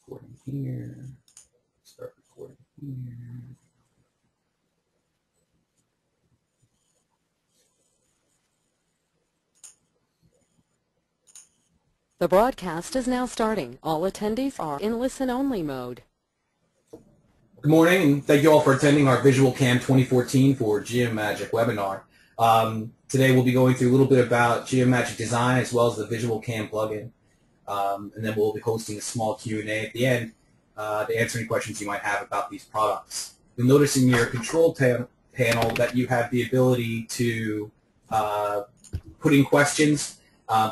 recording here. Start recording here. The broadcast is now starting. All attendees are in listen-only mode. Good morning, and thank you all for attending our VisualCAM 2014 for Geomagic webinar. Today we'll be going through a little bit about Geomagic Design as well as the VisualCAM plugin. And then we'll be hosting a small Q&A at the end to answer any questions you might have about these products. You'll notice in your control panel that you have the ability to put in questions.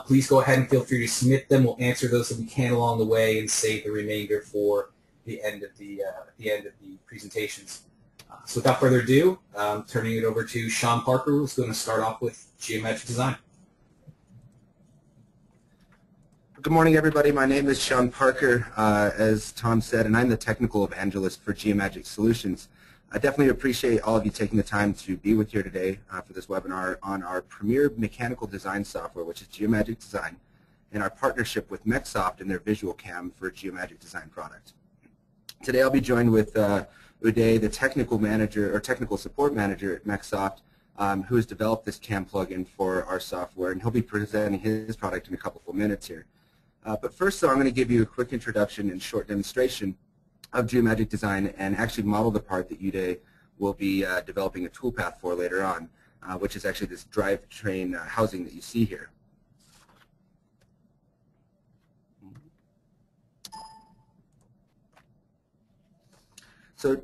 Please go ahead and feel free to submit them. We'll answer those if we can along the way and save the remainder for the end of the presentations. So without further ado, turning it over to Sean Parker, who's going to start off with Geomagic Design. Good morning, everybody. My name is Sean Parker, as Tom said, and I'm the technical evangelist for Geomagic Solutions. I definitely appreciate all of you taking the time to be with here today for this webinar on our premier mechanical design software, which is Geomagic Design, and our partnership with MecSoft and their VisualCAM for Geomagic Design product. Today I'll be joined with Uday, the technical manager or technical support manager at MecSoft, who has developed this CAM plugin for our software, and he'll be presenting his product in a couple of minutes here. But first, though, I'm going to give you a quick introduction and short demonstration of Geomagic Design and actually model the part that Uday will be developing a toolpath for later on, which is actually this drivetrain housing that you see here. So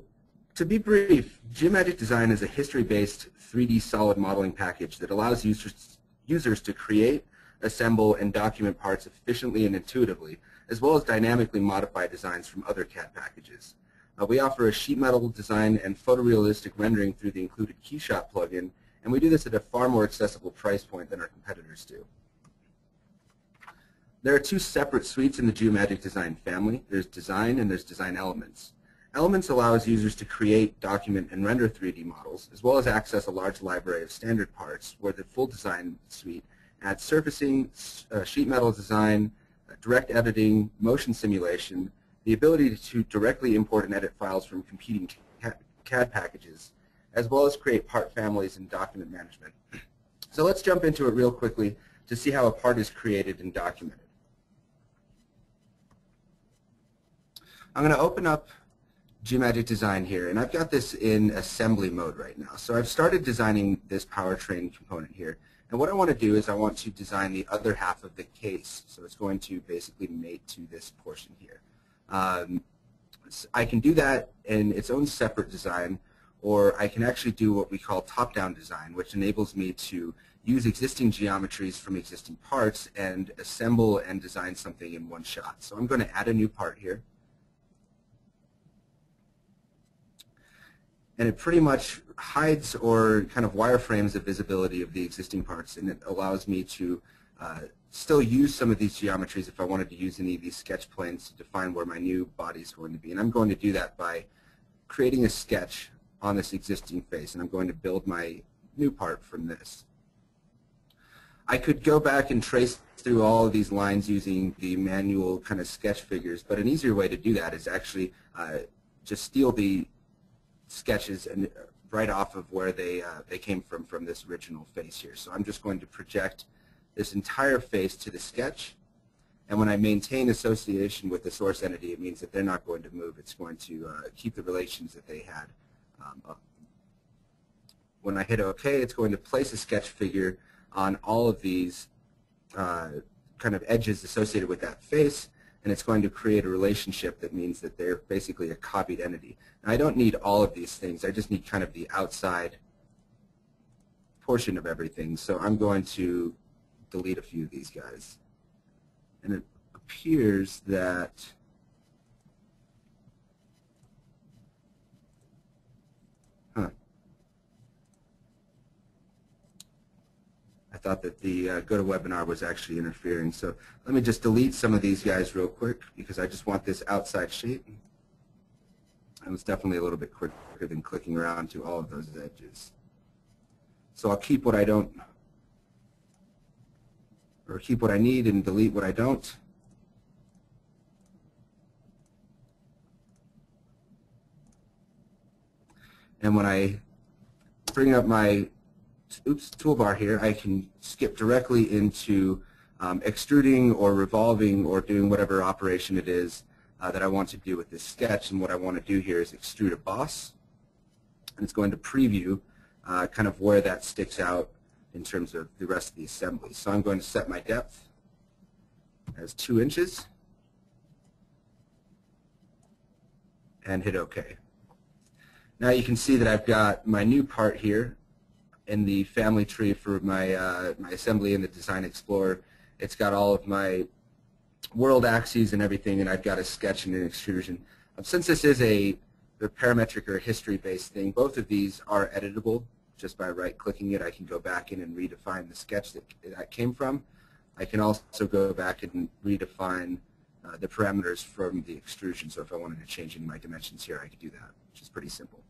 to be brief, Geomagic Design is a history-based 3D solid modeling package that allows users to create, assemble, and document parts efficiently and intuitively, as well as dynamically modify designs from other CAD packages. We offer a sheet metal design and photorealistic rendering through the included KeyShot plugin, and we do this at a far more accessible price point than our competitors do. There are two separate suites in the Geomagic Design family. There's Design and there's Design Elements. Elements allows users to create, document, and render 3D models, as well as access a large library of standard parts, where the full design suite adds surfacing, sheet metal design, direct editing, motion simulation, the ability to directly import and edit files from competing CAD packages, as well as create part families and document management. So let's jump into it real quickly to see how a part is created and documented. I'm going to open up Geomagic Design here, and I've got this in assembly mode right now. So I've started designing this powertrain component here. And what I want to do is I want to design the other half of the case. So it's going to basically mate to this portion here. I can do that in its own separate design, or I can actually do what we call top-down design, which enables me to use existing geometries from existing parts and assemble and design something in one shot. So I'm going to add a new part here. And it pretty much hides or kind of wireframes the visibility of the existing parts, and it allows me to still use some of these geometries if I wanted to use any of these sketch planes to define where my new body is going to be. And I'm going to do that by creating a sketch on this existing face, and I'm going to build my new part from this. I could go back and trace through all of these lines using the manual kind of sketch figures, but an easier way to do that is actually just steal the sketches and right off of where they came from this original face here. So I'm just going to project this entire face to the sketch, and when I maintain association with the source entity, it means that they're not going to move. It's going to keep the relations that they had up. When I hit OK, it's going to place a sketch figure on all of these kind of edges associated with that face, and it's going to create a relationship that means that they're basically a copied entity. Now, I don't need all of these things. I just need kind of the outside portion of everything. So I'm going to delete a few of these guys. And it appears that I thought that the GoToWebinar was actually interfering. So let me just delete some of these guys real quick because I just want this outside shape. And it's definitely a little bit quicker than clicking around to all of those edges. So I'll keep what I don't, or keep what I need and delete what I don't. And when I bring up my toolbar here, I can skip directly into extruding or revolving or doing whatever operation it is that I want to do with this sketch. And what I want to do here is extrude a boss. And it's going to preview kind of where that sticks out in terms of the rest of the assembly. So I'm going to set my depth as 2 inches and hit OK. Now you can see that I've got my new part here in the family tree for my, my assembly in the Design Explorer. It's got all of my world axes and everything, and I've got a sketch and an extrusion. Since this is a parametric or history-based thing, both of these are editable. Just by right-clicking it, I can go back in and redefine the sketch that came from. I can also go back and redefine the parameters from the extrusion. So if I wanted to change any of my dimensions here, I could do that, which is pretty simple.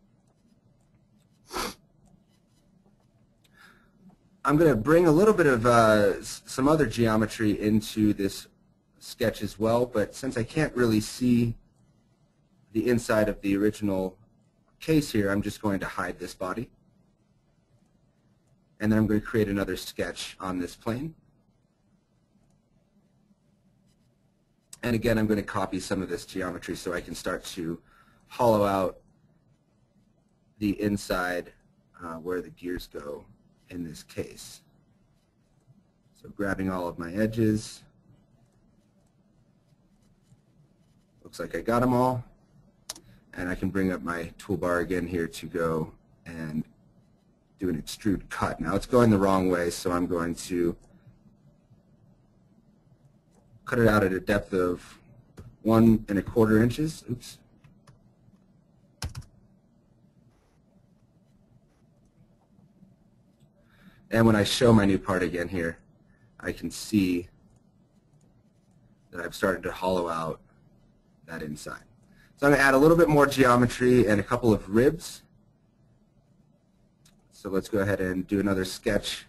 I'm going to bring a little bit of some other geometry into this sketch as well, but since I can't really see the inside of the original case here, I'm just going to hide this body. And then I'm going to create another sketch on this plane. And again, I'm going to copy some of this geometry so I can start to hollow out the inside where the gears go in this case. So grabbing all of my edges. Looks like I got them all. And I can bring up my toolbar again here to go and do an extrude cut. Now it's going the wrong way, so I'm going to cut it out at a depth of 1 1/4 inches. Oops. And when I show my new part again here, I can see that I've started to hollow out that inside. So I'm going to add a little bit more geometry and a couple of ribs. So let's go ahead and do another sketch.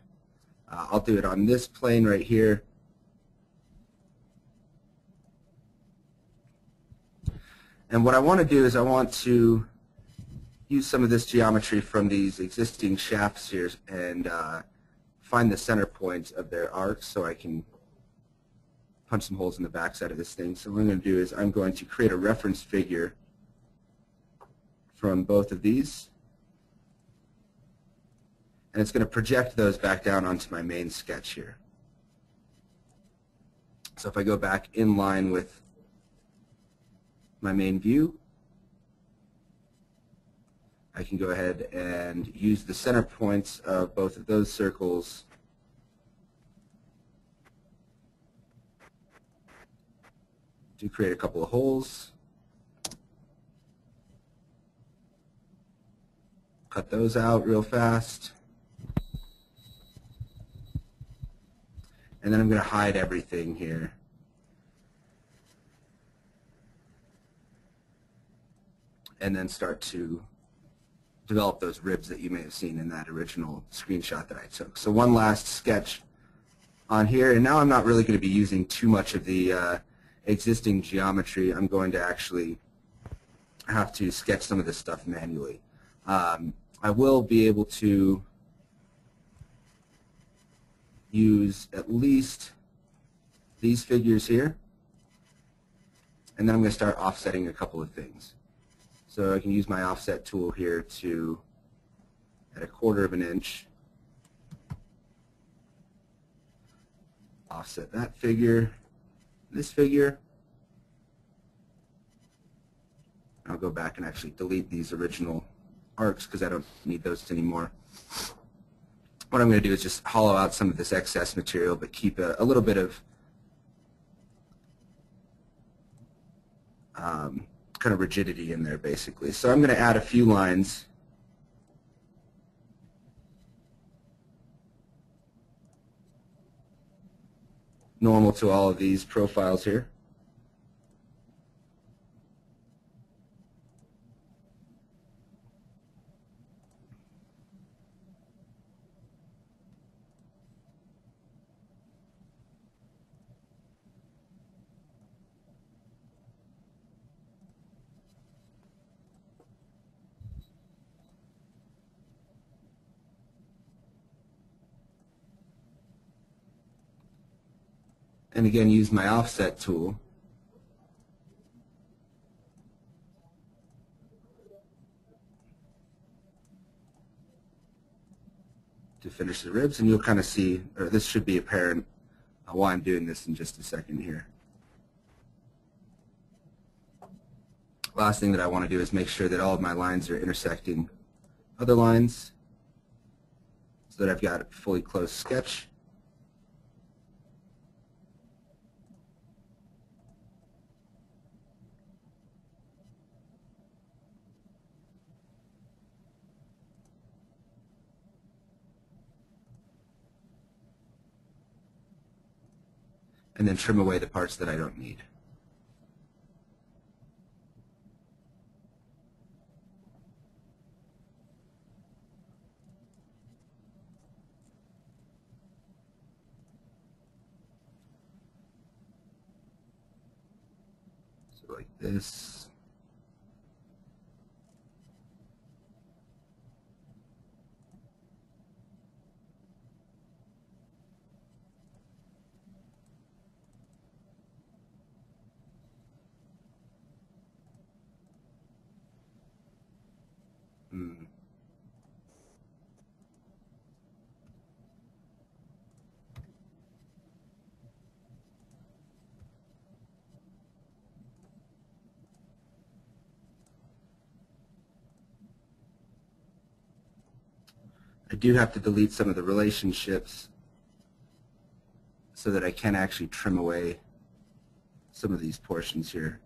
I'll do it on this plane right here. And what I want to do is I want to use some of this geometry from these existing shafts here and find the center point of their arcs so I can punch some holes in the backside of this thing. So what I'm going to do is I'm going to create a reference figure from both of these. And it's going to project those back down onto my main sketch here. So if I go back in line with my main view, I can go ahead and use the center points of both of those circles to create a couple of holes. Cut those out real fast. And then I'm going to hide everything here. And then start to develop those ribs that you may have seen in that original screenshot that I took. So one last sketch on here, and now I'm not really going to be using too much of the existing geometry. I'm going to actually have to sketch some of this stuff manually. I will be able to use at least these figures here, and then I'm going to start offsetting a couple of things. So I can use my offset tool here to, at 1/4 inch, offset that figure, this figure. I'll go back and actually delete these original arcs because I don't need those anymore. What I'm going to do is just hollow out some of this excess material but keep a little bit of kind of rigidity in there basically. So I'm going to add a few lines normal to all of these profiles here. and again use my offset tool to finish the ribs, and you'll kind of see, or this should be apparent while I'm doing this in just a second here. Last thing that I want to do is make sure that all of my lines are intersecting other lines so that I've got a fully closed sketch. And then trim away the parts that I don't need. So like this. I do have to delete some of the relationships so that I can actually trim away some of these portions here.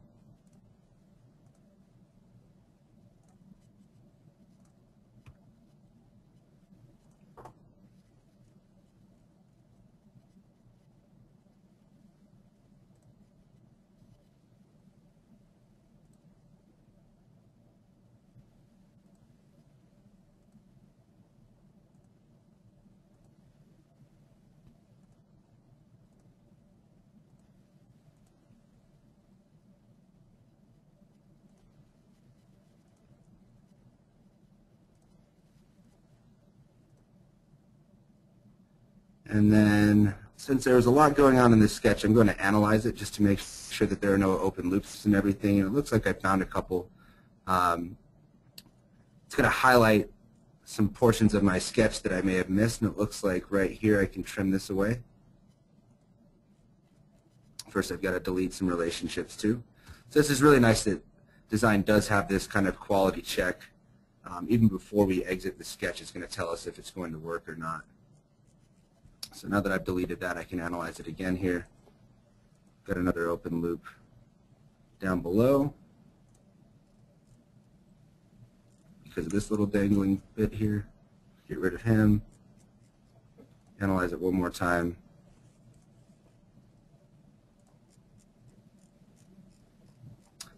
And then, since there was a lot going on in this sketch, I'm going to analyze it just to make sure that there are no open loops and everything. And it looks like I found a couple. It's going to highlight some portions of my sketch that I may have missed, and it looks like right here I can trim this away. First, I've got to delete some relationships too. So this is really nice that design does have this kind of quality check. Even before we exit the sketch, it's going to tell us if it's going to work or not. So now that I've deleted that, I can analyze it again here. Got another open loop down below because of this little dangling bit here. Get rid of him. Analyze it one more time.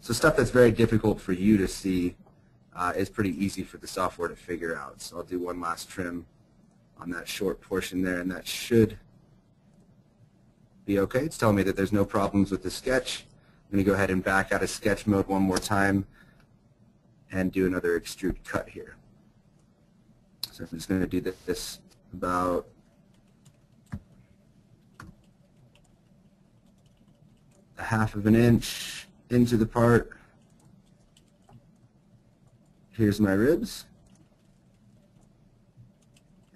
So stuff that's very difficult for you to see is pretty easy for the software to figure out. So I'll do one last trim on that short portion there, and that should be okay. It's telling me that there's no problems with the sketch. I'm going to go ahead and back out of sketch mode one more time and do another extrude cut here. So I'm just going to do this about a half of an inch into the part. Here's my ribs.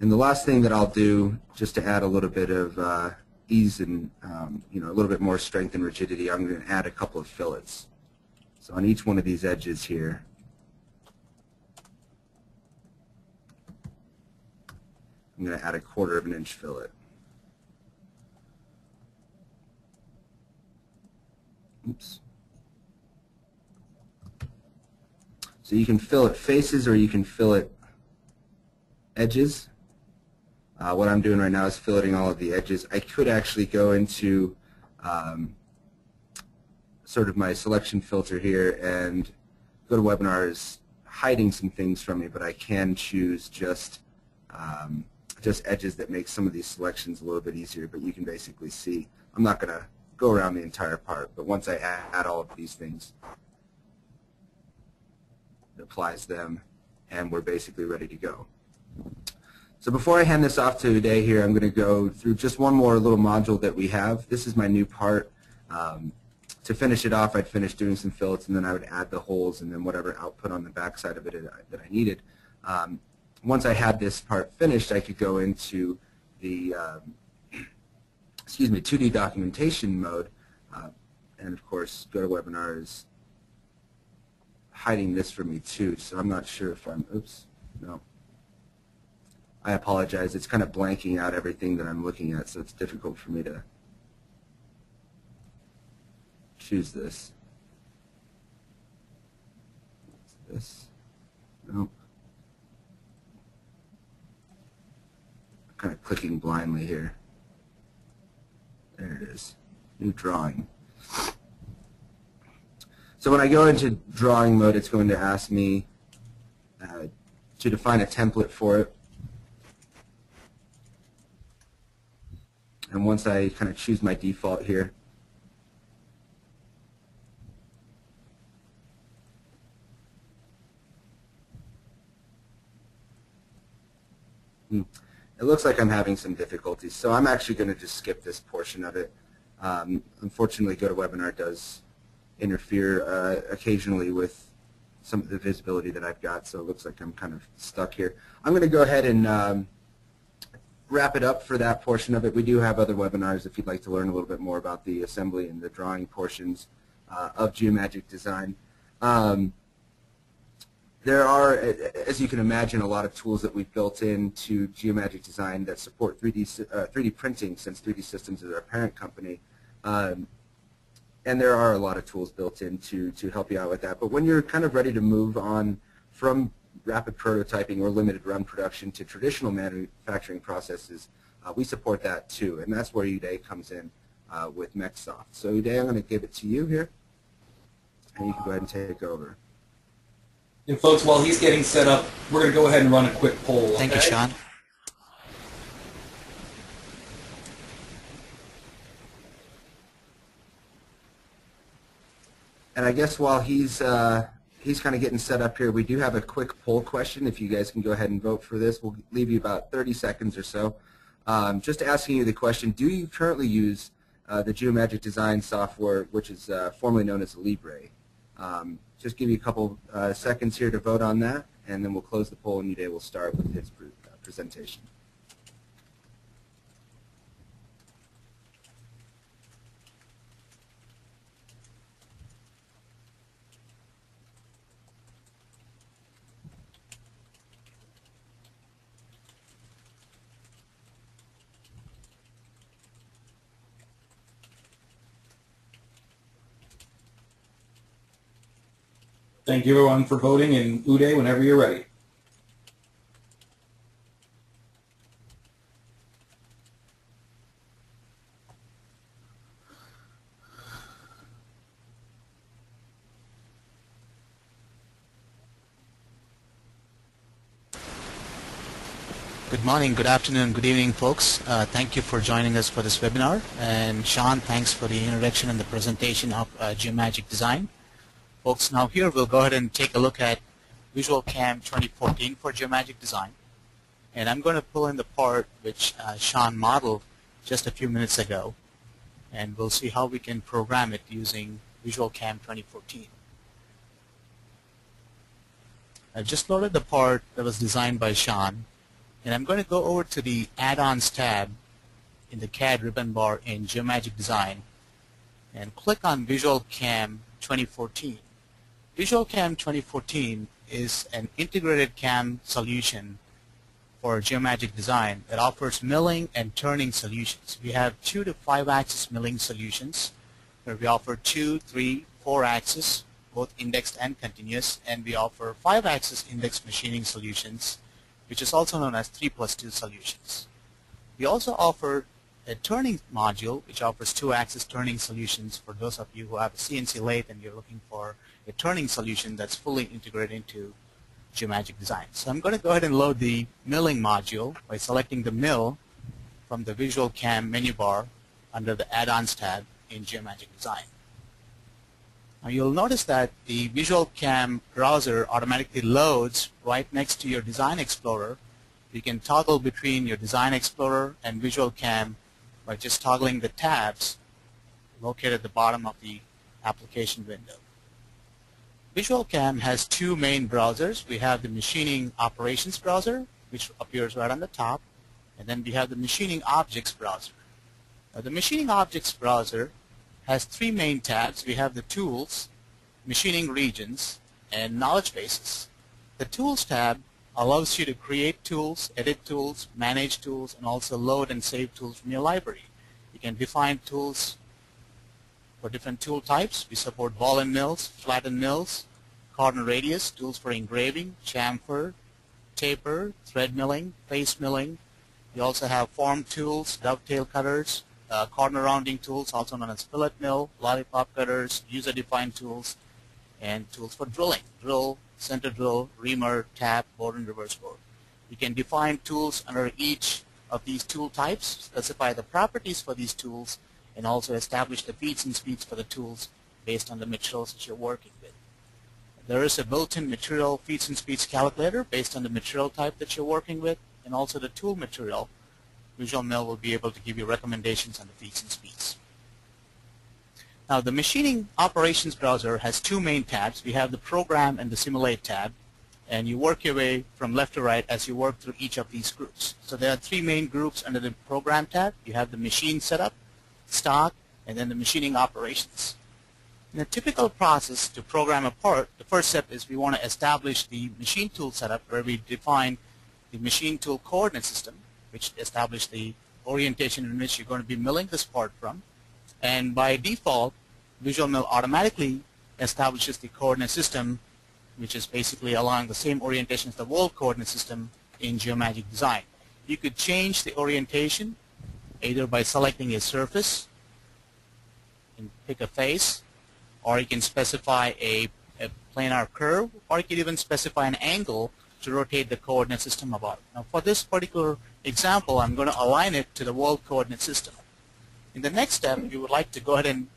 And the last thing that I'll do, just to add a little bit of ease and a little bit more strength and rigidity, I'm going to add a couple of fillets. So on each one of these edges here, I'm going to add a 1/4 of an inch fillet. Oops. So you can fillet faces or you can fillet edges. What I'm doing right now is filleting all of the edges. I could actually go into sort of my selection filter here and go to webinars hiding some things from me, but I can choose just edges that make some of these selections a little bit easier. But you can basically see, I'm not going to go around the entire part, but once I add all of these things, it applies them, and we're basically ready to go. So before I hand this off to Uday here, I'm going to go through just one more little module that we have. This is my new part. To finish it off, I'd finish doing some fillets, and then I would add the holes and then whatever output on the back side of it that I needed. Once I had this part finished, I could go into the 2D documentation mode, and of course, GoToWebinar is hiding this for me too, so I'm not sure if I'm, oops, no. I apologize, it's kind of blanking out everything that I'm looking at, so it's difficult for me to choose this. This, nope. I'm kind of clicking blindly here. There it is, new drawing. So when I go into drawing mode, it's going to ask me to define a template for it. And once I kind of choose my default here, it looks like I'm having some difficulties. So I'm actually going to just skip this portion of it. Unfortunately, GoToWebinar does interfere occasionally with some of the visibility that I've got, so it looks like I'm kind of stuck here. I'm going to go ahead and wrap it up for that portion of it. We do have other webinars if you'd like to learn a little bit more about the assembly and the drawing portions of Geomagic Design. There are, as you can imagine, a lot of tools that we've built into Geomagic Design that support 3D printing, since 3D Systems is our parent company. And there are a lot of tools built in to help you out with that. But when you're kind of ready to move on from rapid prototyping or limited run production to traditional manufacturing processes, we support that too. And that's where Uday comes in with MecSoft. So Uday, I'm going to give it to you here. And you can go ahead and take over. And folks, while he's getting set up, we're going to go ahead and run a quick poll. Thank you, Sean. And I guess while he's kind of getting set up here, we do have a quick poll question. If you guys can go ahead and vote for this, we'll leave you about 30 seconds or so. Just asking you the question, do you currently use the Geomagic Design software, which is formerly known as Libre? Just give you a couple seconds here to vote on that, and then we'll close the poll, and Uday will start with his presentation. Thank you, everyone, for voting, and Uday, whenever you're ready. Good morning, good afternoon, good evening, folks. Thank you for joining us for this webinar. And Sean, thanks for the introduction and the presentation of Geomagic Design. Folks, now here we'll go ahead and take a look at VisualCAM 2014 for Geomagic Design. And I'm going to pull in the part which Sean modeled just a few minutes ago. And we'll see how we can program it using VisualCAM 2014. I've just loaded the part that was designed by Sean. And I'm going to go over to the Add-ons tab in the CAD ribbon bar in Geomagic Design and click on VisualCAM 2014. VisualCAM 2014 is an integrated CAM solution for Geomagic Design that offers milling and turning solutions. We have 2 to 5 axis milling solutions where we offer 2, 3, 4 axis, both indexed and continuous, and we offer 5 axis indexed machining solutions, which is also known as 3+2 solutions. We also offer a turning module, which offers 2 axis turning solutions for those of you who have a CNC lathe and you're looking for a turning solution that's fully integrated into Geomagic Design. So I'm going to go ahead and load the milling module by selecting the mill from the VisualCAM menu bar under the Add-ons tab in Geomagic Design. Now you'll notice that the VisualCAM browser automatically loads right next to your Design Explorer You can toggle between your Design Explorer and VisualCAM by just toggling the tabs located at the bottom of the application window. VisualCAM has two main browsers. We have the Machining Operations browser, which appears right on the top, and then we have the Machining Objects browser. Now, the Machining Objects browser has three main tabs. We have the Tools, Machining Regions, and Knowledge Bases. The Tools tab allows you to create tools, edit tools, manage tools, and also load and save tools from your library. You can define tools for different tool types. We support ball and mills, flatten mills, corner radius, tools for engraving, chamfer, taper, thread milling, face milling. We also have form tools, dovetail cutters, corner rounding tools, also known as fillet mill, lollipop cutters, user-defined tools, and tools for drilling, drill, center drill, reamer, tap, bore and reverse bore. You can define tools under each of these tool types, specify the properties for these tools, and also establish the feeds and speeds for the tools based on the materials that you're working with. There is a built-in material feeds and speeds calculator based on the material type that you're working with, and also the tool material. VisualMill will be able to give you recommendations on the feeds and speeds. Now, the Machining Operations browser has two main tabs. We have the Program and the Simulate tab, and you work your way from left to right as you work through each of these groups. So there are three main groups under the Program tab. You have the Machine Setup, Stock, and then the Machining Operations. In a typical process to program a part, the first step is we want to establish the machine tool setup, where we define the machine tool coordinate system, which establishes the orientation in which you're going to be milling this part from. And by default, VisualMill automatically establishes the coordinate system, which is basically along the same orientation as the world coordinate system in Geomagic Design. You could change the orientation either by selecting a surface and pick a face, or you can specify a planar curve, or you can even specify an angle to rotate the coordinate system about. Now, for this particular example, I'm going to align it to the world coordinate system. In the next step, we would like to go ahead and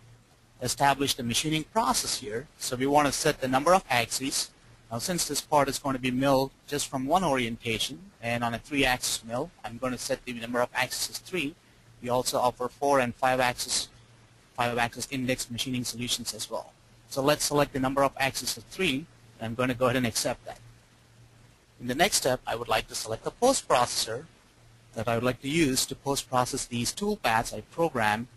establish the machining process here. So we want to set the number of axes. Now, since this part is going to be milled just from one orientation and on a 3-axis mill, I'm going to set the number of axes as 3. We also offer 4 and 5-axis index machining solutions as well. So let's select the number of axes as 3, and I'm going to go ahead and accept that. In the next step, I would like to select the post processor that I would like to use to post-process these tool paths I program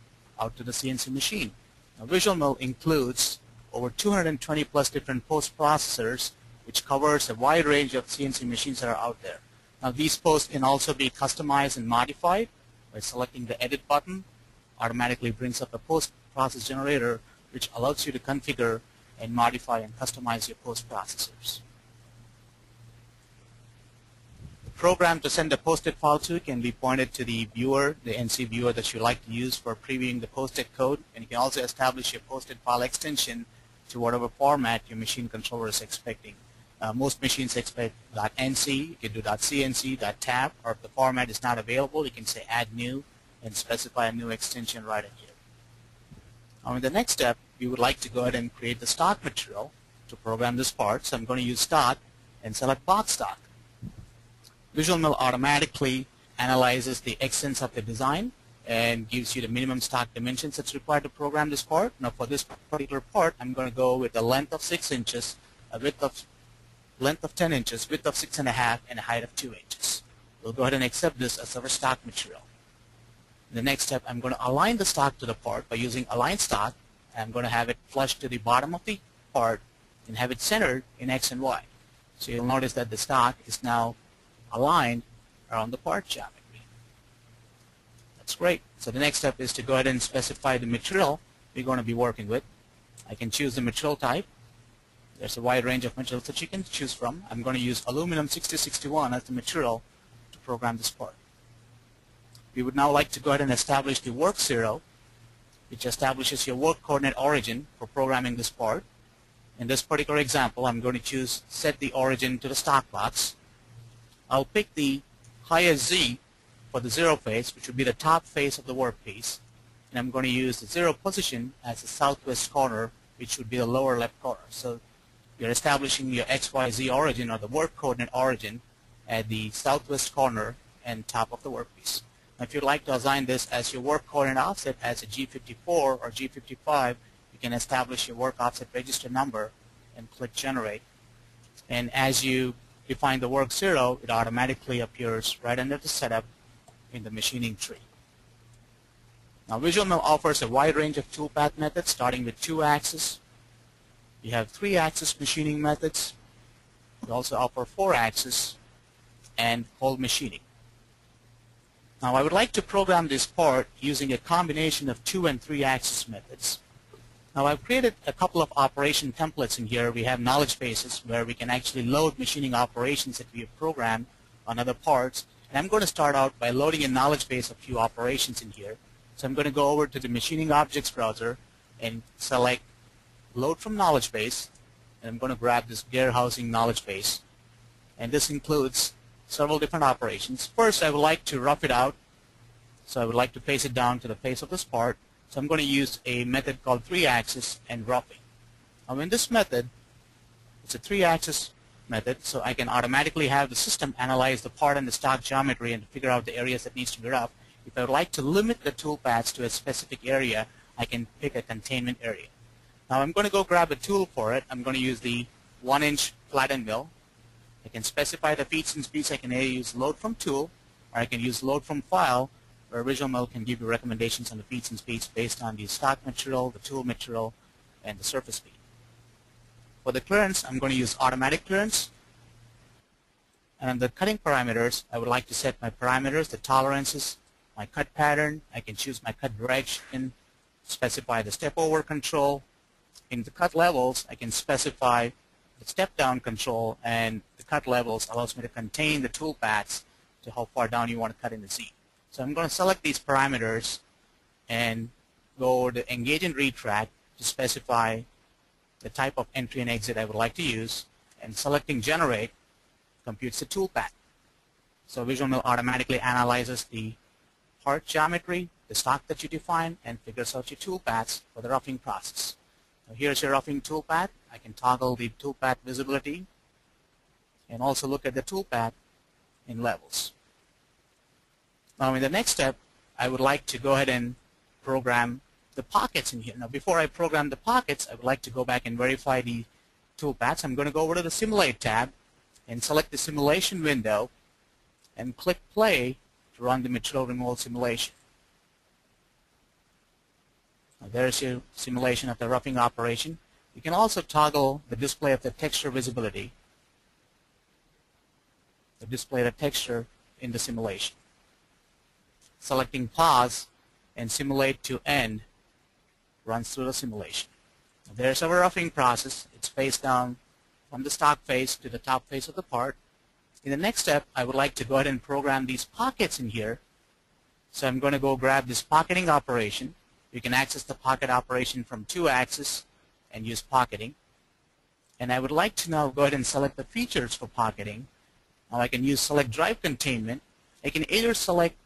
out to the CNC machine. Now, VisualMill includes over 220 plus different post-processors, which covers a wide range of CNC machines that are out there. Now, these posts can also be customized and modified by selecting the Edit button. Automatically brings up a post-process generator, which allows you to configure and modify and customize your post-processors. Program to send a posted file to can be pointed to the viewer, the NC viewer that you like to use for previewing the posted code, and you can also establish your posted file extension to whatever format your machine controller is expecting. Most machines expect .nc, you can do .cnc, .tab, or if the format is not available, you can say add new and specify a new extension right in here. Now, in the next step, we would like to go ahead and create the stock material to program this part. So I'm going to use stock and select box stock. VisualMill automatically analyzes the extents of the design and gives you the minimum stock dimensions that's required to program this part. Now, for this particular part, I'm going to go with a length of 6 inches, a length of 10 inches, width of 6.5, and a height of 2 inches. We'll go ahead and accept this as our stock material. In the next step, I'm going to align the stock to the part by using Align Stock. I'm going to have it flush to the bottom of the part and have it centered in X and Y. So you'll notice that the stock is now aligned around the part geometry. That's great. So the next step is to go ahead and specify the material we're going to be working with. I can choose the material type. There's a wide range of materials that you can choose from. I'm going to use aluminum 6061 as the material to program this part. We would now like to go ahead and establish the work serial, which establishes your work coordinate origin for programming this part. In this particular example, I'm going to choose set the origin to the stock box. I'll pick the highest Z for the 0 face, which would be the top face of the workpiece, and I'm going to use the 0 position as the southwest corner, which would be the lower left corner. So you're establishing your XYZ origin, or the work coordinate origin, at the southwest corner and top of the workpiece. Now, if you'd like to assign this as your work coordinate offset as a G54 or G55, you can establish your work offset register number and click Generate. And as you define the work 0, it automatically appears right under the setup in the machining tree. Now, VisualMill offers a wide range of toolpath methods, starting with 2-axis. You have 3-axis machining methods. We also offer 4-axis and whole machining. Now, I would like to program this part using a combination of 2- and 3-axis methods. Now, I've created a couple of operation templates in here. We have knowledge bases where we can actually load machining operations that we have programmed on other parts. And I'm going to start out by loading a knowledge base of a few operations in here. So I'm going to go over to the Machining Objects browser and select Load from Knowledge Base. And I'm going to grab this gear housing knowledge base. And this includes several different operations. First, I would like to rough it out. So I would like to face it down to the face of this part. So I'm going to use a method called 3-axis and roughing. Now, in this method, it's a 3-axis method, so I can automatically have the system analyze the part and the stock geometry and figure out the areas that needs to be roughed. If I would like to limit the toolpaths to a specific area, I can pick a containment area. Now, I'm going to go grab a tool for it. I'm going to use the 1-inch flatten mill. I can specify the feet and speeds. I can either use load from tool, or I can use load from file, where VisualMill can give you recommendations on the feet and speeds based on the stock material, the tool material, and the surface speed. For the clearance, I'm going to use automatic clearance. And the cutting parameters, I would like to set my parameters, the tolerances, my cut pattern. I can choose my cut direction, specify the step over control. In the cut levels, I can specify the step down control, and the cut levels allows me to contain the tool paths to how far down you want to cut in the Z. So I'm going to select these parameters and go over to Engage and Retract to specify the type of entry and exit I would like to use, and selecting Generate computes the tool path. So VisualMill automatically analyzes the part geometry, the stock that you define, and figures out your tool paths for the roughing process. So here's your roughing tool path. I can toggle the tool path visibility and also look at the tool path in levels. Now, in the next step, I would like to go ahead and program the pockets in here. Now, before I program the pockets, I would like to go back and verify the tool paths. I'm going to go over to the Simulate tab and select the simulation window and click Play to run the material removal simulation. Now, there's your simulation of the roughing operation. You can also toggle the display of the texture visibility, the display of the texture in the simulation. Selecting Pause and Simulate to End runs through the simulation. Now, there's our roughing process. It's face down from the stock face to the top face of the part. In the next step, I would like to go ahead and program these pockets in here. So I'm going to go grab this pocketing operation. You can access the pocket operation from 2-axis and use pocketing. And I would like to now go ahead and select the features for pocketing. Now I can use Select Drive Containment. I can either select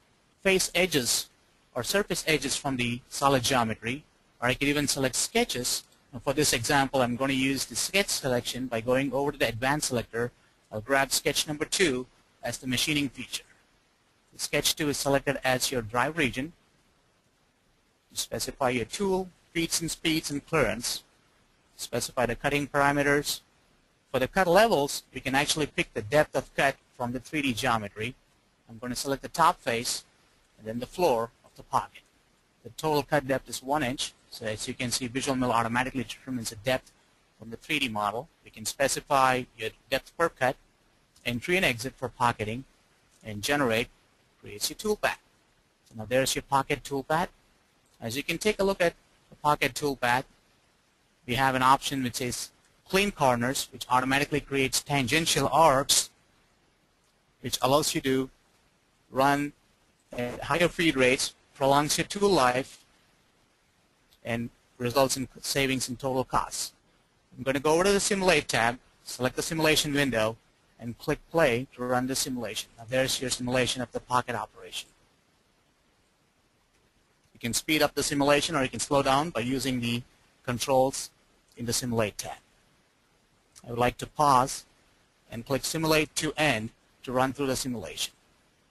face edges or surface edges from the solid geometry, or I can even select sketches. And for this example, I'm going to use the sketch selection by going over to the Advanced Selector. I'll grab sketch number 2 as the machining feature. The sketch 2 is selected as your drive region. You specify your tool, feet and speeds, and clearance. Specify the cutting parameters. For the cut levels, we can actually pick the depth of cut from the 3D geometry. I'm going to select the top face and then the floor of the pocket. The total cut depth is 1 inch. So as you can see, VisualMill automatically determines the depth from the 3D model. We can specify your depth per cut, entry and exit for pocketing, and Generate creates your tool path. So now there's your pocket tool path. As you can take a look at the pocket tool path, we have an option which says Clean Corners, which automatically creates tangential arcs, which allows you to run at higher feed rates, prolongs your tool life, and results in savings in total costs. I'm going to go over to the Simulate tab, select the simulation window, and click Play to run the simulation. Now there's your simulation of the pocket operation. You can speed up the simulation or you can slow down by using the controls in the Simulate tab. I would like to pause and click Simulate to End to to run through the simulation.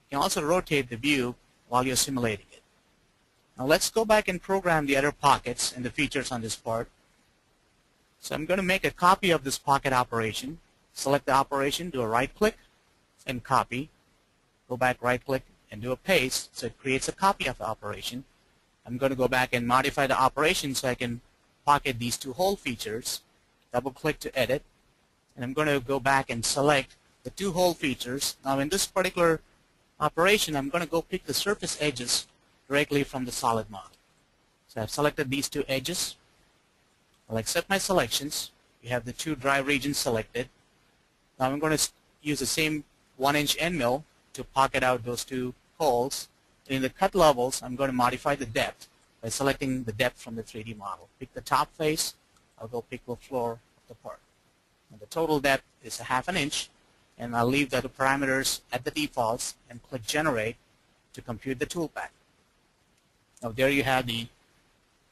You can also rotate the view while you're simulating it. Now let's go back and program the other pockets and the features on this part. So I'm going to make a copy of this pocket operation. Select the operation, do a right click and copy. Go back, right click and do a paste, so it creates a copy of the operation. I'm going to go back and modify the operation so I can pocket these two hole features. Double click to edit, and I'm going to go back and select the two hole features. Now in this particular operation, I'm going to go pick the surface edges directly from the solid model. So I've selected these two edges. I'll accept my selections. We have the two drive regions selected. Now I'm going to use the same 1-inch end mill to pocket out those two holes. In the cut levels, I'm going to modify the depth by selecting the depth from the 3D model. Pick the top face. I'll go pick the floor of the part. And the total depth is 1/2 inch, and I'll leave the parameters at the defaults and click Generate to compute the toolpath. Now there you have the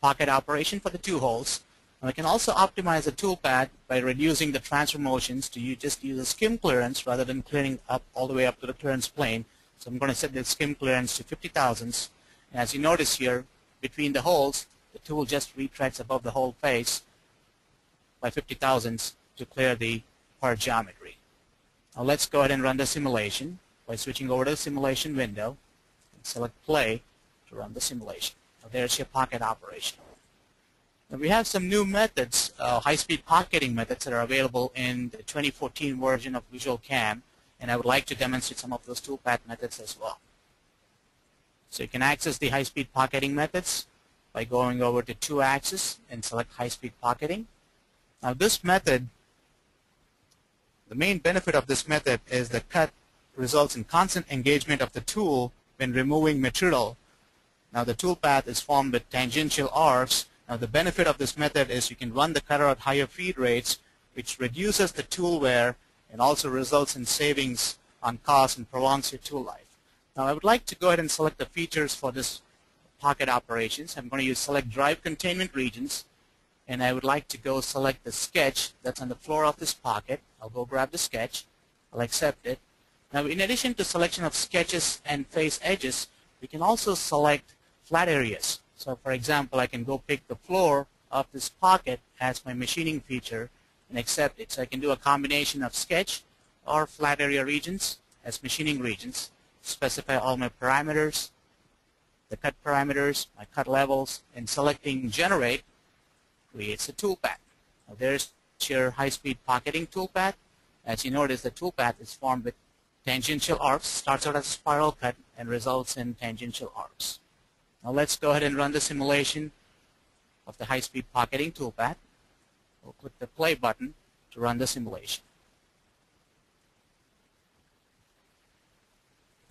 pocket operation for the two holes. And I can also optimize the toolpath by reducing the transfer motions to just use a skim clearance rather than clearing up all the way up to the clearance plane. So I'm going to set the skim clearance to 50 thousandths. And as you notice here, between the holes, the tool just retreads above the hole face by 50 thousandths to clear the part geometry. Now let's go ahead and run the simulation by switching over to the simulation window and select play to run the simulation. Now there's your pocket operation. Now we have some new methods, high-speed pocketing methods that are available in the 2014 version of VisualCAM, and I would like to demonstrate some of those toolpath methods as well. So you can access the high-speed pocketing methods by going over to 2-axis and select high-speed pocketing. Now this method, the main benefit of this method is the cut results in constant engagement of the tool when removing material. Now the toolpath is formed with tangential arcs. Now the benefit of this method is you can run the cutter at higher feed rates, which reduces the tool wear and also results in savings on cost and prolongs your tool life. Now I would like to go ahead and select the features for this pocket operations. I'm going to use select drive containment regions, and I would like to go select the sketch that's on the floor of this pocket. I'll go grab the sketch. I'll accept it. Now in addition to selection of sketches and face edges, we can also select flat areas. So for example, I can go pick the floor of this pocket as my machining feature and accept it. So I can do a combination of sketch or flat area regions as machining regions, specify all my parameters, the cut parameters, my cut levels, and selecting Generate creates a toolpath. Now there's your high-speed pocketing toolpath. As you notice, the toolpath is formed with tangential arcs, starts out as a spiral cut and results in tangential arcs. Now let's go ahead and run the simulation of the high-speed pocketing toolpath. We'll click the play button to run the simulation.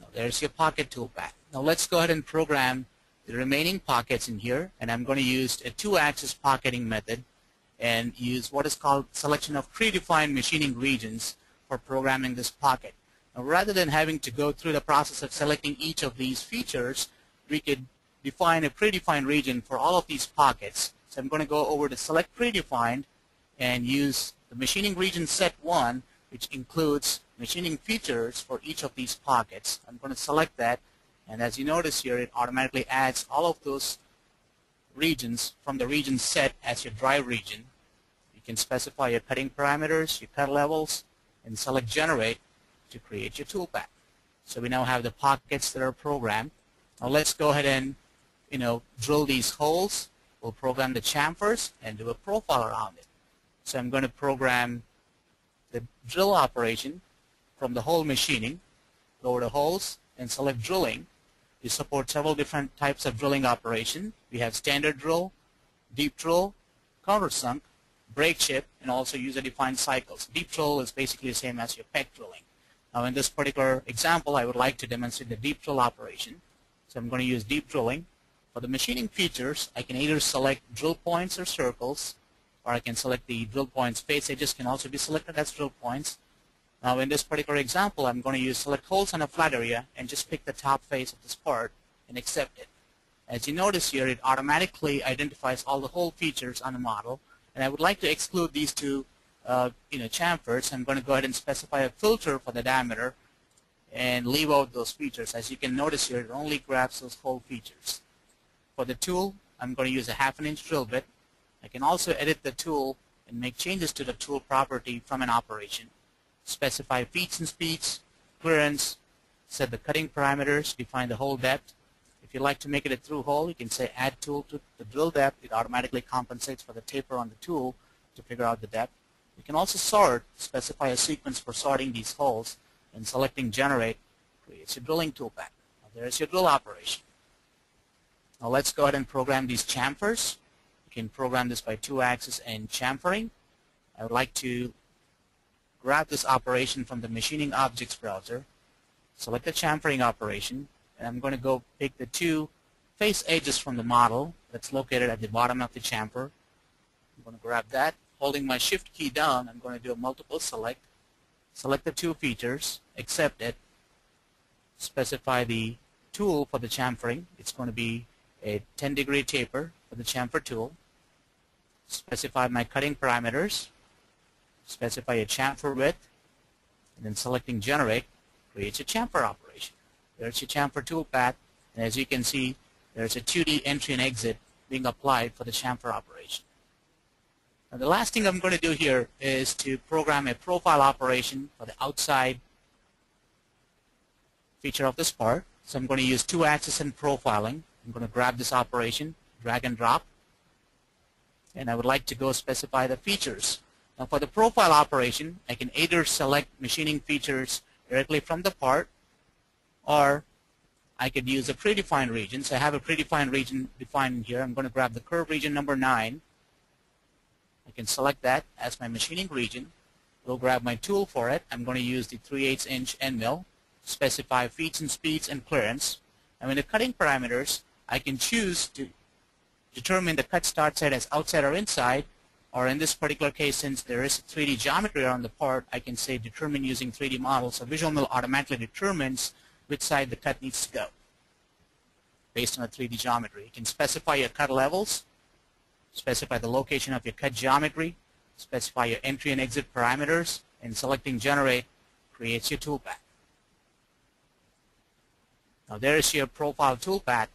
Now there's your pocket toolpath. Now let's go ahead and program the remaining pockets in here, and I'm going to use a 2-axis pocketing method and use what is called selection of predefined machining regions for programming this pocket. Now rather than having to go through the process of selecting each of these features, we could define a predefined region for all of these pockets. So I'm going to go over to select predefined and use the machining region set 1, which includes machining features for each of these pockets. I'm going to select that, and as you notice here, it automatically adds all of those regions from the region set as your drive region. You can specify your cutting parameters, your cut levels, and select Generate to create your toolpath. So we now have the pockets that are programmed. Now let's go ahead and drill these holes. We'll program the chamfers and do a profile around it. So I'm going to program the drill operation from the hole machining. Go over to holes and select drilling. We support several different types of drilling operation. We have standard drill, deep drill, countersunk, brake chip, and also user-defined cycles. Deep drill is basically the same as your PEC drilling. Now in this particular example, I would like to demonstrate the deep drill operation. So I'm going to use deep drilling. For the machining features, I can either select drill points or circles, or I can select the drill points. Face edges can also be selected as drill points. Now in this particular example, I'm going to use select holes on a flat area and just pick the top face of this part and accept it. As you notice here, it automatically identifies all the hole features on the model, and I would like to exclude these two chamfers. I'm going to go ahead and specify a filter for the diameter and leave out those features. As you can notice here, it only grabs those whole features. For the tool, I'm going to use a 1/2 inch drill bit. I can also edit the tool and make changes to the tool property from an operation. Specify feet and speeds, clearance, set the cutting parameters, define the hole depth. If you like to make it a through hole, you can say add tool to the drill depth. It automatically compensates for the taper on the tool to figure out the depth. You can also sort, specify a sequence for sorting these holes, and selecting generate creates your drilling toolpath. Now there's your drill operation. Now let's go ahead and program these chamfers. You can program this by 2-axis and chamfering. I would like to grab this operation from the machining objects browser, select the chamfering operation, and I'm going to go pick the 2 face edges from the model that's located at the bottom of the chamfer. I'm going to grab that. Holding my shift key down, I'm going to do a multiple select. Select the 2 features, accept it, specify the tool for the chamfering. It's going to be a 10-degree taper for the chamfer tool. Specify my cutting parameters, specify a chamfer width, and then selecting generate creates a chamfer operation. There's your chamfer toolpath, and as you can see, there's a 2D entry and exit being applied for the chamfer operation. Now the last thing I'm going to do here is to program a profile operation for the outside feature of this part. So I'm going to use 2-axis and profiling. I'm going to grab this operation, drag and drop, and I would like to go specify the features. Now for the profile operation, I can either select machining features directly from the part, or I could use a predefined region. So I have a predefined region defined here. I'm going to grab the curve region number 9. I can select that as my machining region. We'll grab my tool for it. I'm going to use the 3/8 inch end mill, specify feet and speeds and clearance. And in the cutting parameters, I can choose to determine the cut start side as outside or inside, or in this particular case, since there is a 3D geometry on the part, I can say determine using 3D models. So Visual Mill automatically determines which side the cut needs to go based on the 3D geometry. You can specify your cut levels, specify the location of your cut geometry, specify your entry and exit parameters, and selecting generate creates your toolpath. Now there is your profile toolpath.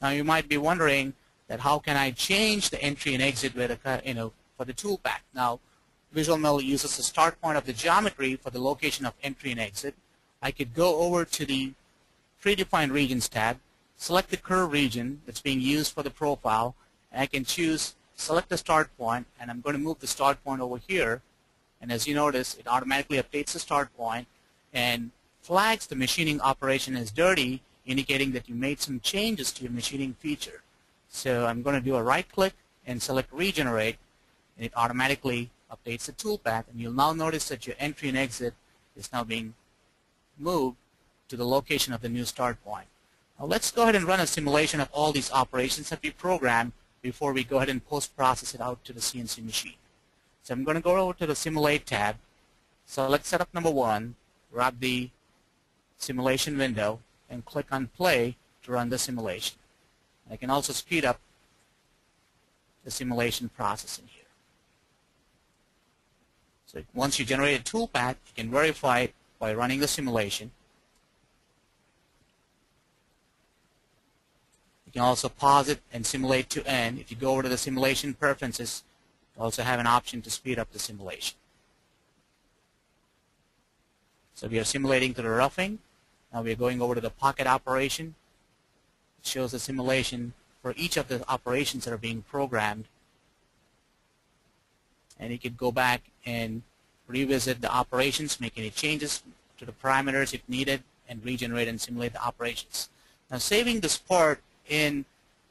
Now you might be wondering that how can I change the entry and exit with a, for the toolpath. Now Visual Mill uses the start point of the geometry for the location of entry and exit. I could go over to the predefined regions tab, select the curve region that's being used for the profile, and I can choose select the start point, and I'm going to move the start point over here, and as you notice, it automatically updates the start point and flags the machining operation as dirty, indicating that you made some changes to your machining feature. So I'm going to do a right click and select regenerate, and it automatically updates the toolpath, and you'll now notice that your entry and exit is now being moved to the location of the new start point. Now let's go ahead and run a simulation of all these operations that we programmed before we go ahead and post-process it out to the CNC machine. So I'm going to go over to the Simulate tab, select Setup number 1, grab the simulation window, and click on Play to run the simulation. I can also speed up the simulation process in here. So once you generate a toolpath, you can verify it by running the simulation. You can also pause it and simulate to end. If you go over to the simulation preferences, you also have an option to speed up the simulation. So we are simulating to the roughing. Now we are going over to the pocket operation. It shows the simulation for each of the operations that are being programmed. And you could go back and revisit the operations, make any changes to the parameters if needed, and regenerate and simulate the operations. Now saving this part in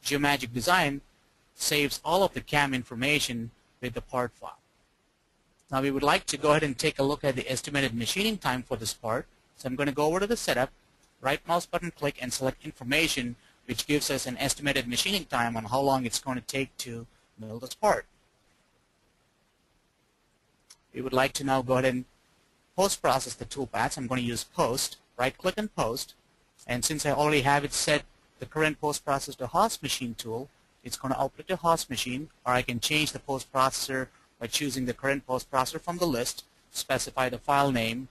Geomagic Design saves all of the CAM information with the part file. Now we would like to go ahead and take a look at the estimated machining time for this part. So I'm going to go over to the setup, right mouse button click, and select information, which gives us an estimated machining time on how long it's going to take to mill this part. We would like to now go ahead and post-process the toolpaths. I'm going to use Post, right-click and Post, and since I already have it set the current post-process to host machine tool, it's going to output to host machine, or I can change the post-processor by choosing the current post-processor from the list, specify the file name,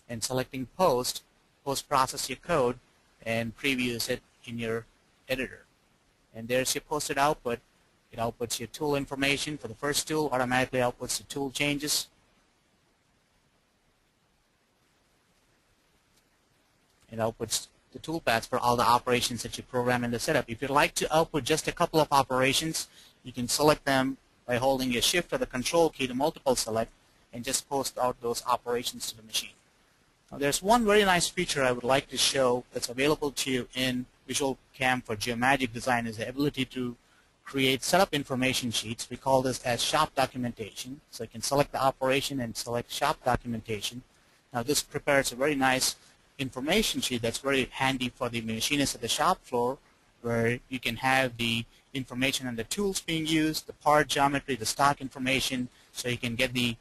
and selecting Post, post-process your code and previews it in your editor. And there's your posted output. It outputs your tool information for the first tool, automatically outputs the tool changes. It outputs the toolpaths for all the operations that you program in the setup. If you'd like to output just a couple of operations, you can select them by holding your Shift or the Control key to multiple select and just post out those operations to the machine. Now, there's one very nice feature I would like to show that's available to you in VisualCAM for Geomagic Design is the ability to create setup information sheets. We call this as shop documentation. So you can select the operation and select shop documentation. Now this prepares a very nice information sheet that's very handy for the machinist at the shop floor, where you can have the information on the tools being used, the part geometry, the stock information, so you can get the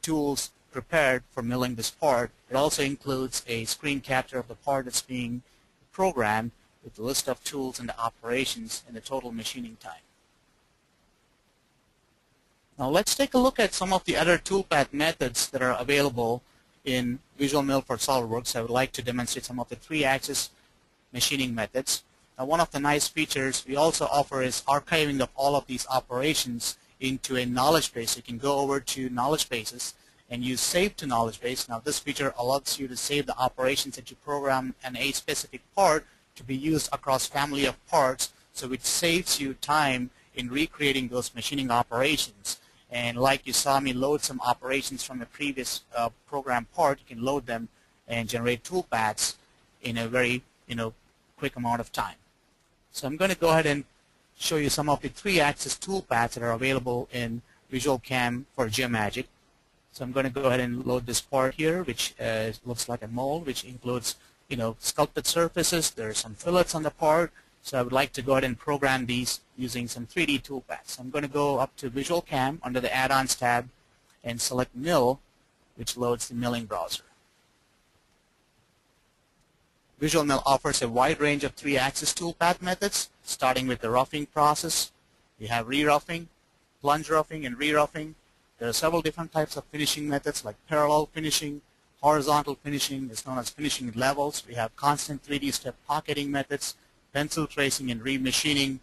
tools prepared for milling this part. It also includes a screen capture of the part that's being programmed with the list of tools and the operations and the total machining time. Now let's take a look at some of the other toolpath methods that are available in Visual Mill for SOLIDWORKS. I would like to demonstrate some of the 3-axis machining methods. Now, one of the nice features we also offer is archiving of all of these operations into a knowledge base. You can go over to knowledge bases and use Save to Knowledge Base. Now this feature allows you to save the operations that you program in a specific part to be used across family of parts, so it saves you time in recreating those machining operations. And like you saw me load some operations from a previous program part, you can load them and generate toolpaths in a very quick amount of time. So I'm going to go ahead and show you some of the 3-axis toolpaths that are available in VisualCAM for Geomagic. So I'm going to go ahead and load this part here, which looks like a mold, which includes sculpted surfaces. There are some fillets on the part. So I would like to go ahead and program these using some 3D toolpaths. I'm going to go up to VisualCAM under the Add-ons tab and select Mill, which loads the milling browser. Visual Mill offers a wide range of 3-axis toolpath methods, starting with the roughing process. We have re-roughing, plunge roughing, and re-roughing. There are several different types of finishing methods like parallel finishing, horizontal finishing is known as finishing levels. We have constant 3D step pocketing methods, pencil tracing and remachining,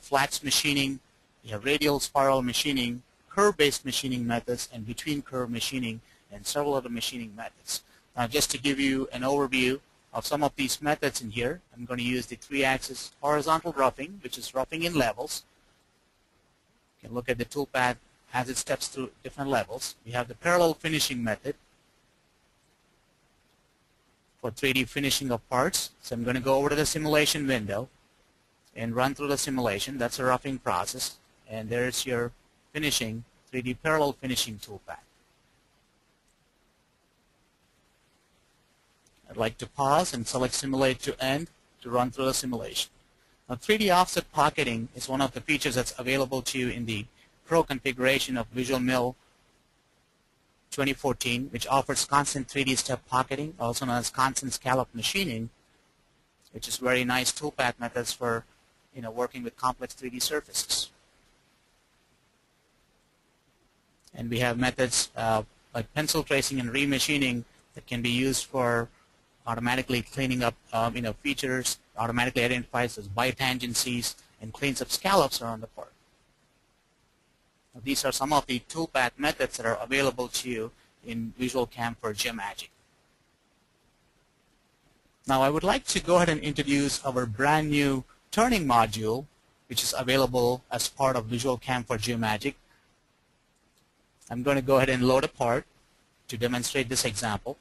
flats machining. We have radial spiral machining, curve-based machining methods, and between curve machining, and several other machining methods. Now, just to give you an overview of some of these methods in here, I'm going to use the 3-axis horizontal roughing, which is roughing in levels. You can look at the toolpath as it steps through different levels. We have the parallel finishing method for 3D finishing of parts. So I'm going to go over to the simulation window and run through the simulation. That's a roughing process. And there's your finishing, 3D parallel finishing toolpath. I'd like to pause and select Simulate to End to run through the simulation. Now, 3D offset pocketing is one of the features that's available to you in the Pro configuration of Visual Mill 2014, which offers constant 3D step pocketing, also known as constant scallop machining, which is very nice toolpath methods for working with complex 3D surfaces. And we have methods like pencil tracing and remachining that can be used for automatically cleaning up features, automatically identifies as bitangencies, and cleans up scallops around the part. Now, these are some of the toolpath methods that are available to you in VisualCAM for Geomagic. Now I would like to go ahead and introduce our brand new turning module, which is available as part of VisualCAM for Geomagic. I'm going to go ahead and load a part to demonstrate this example.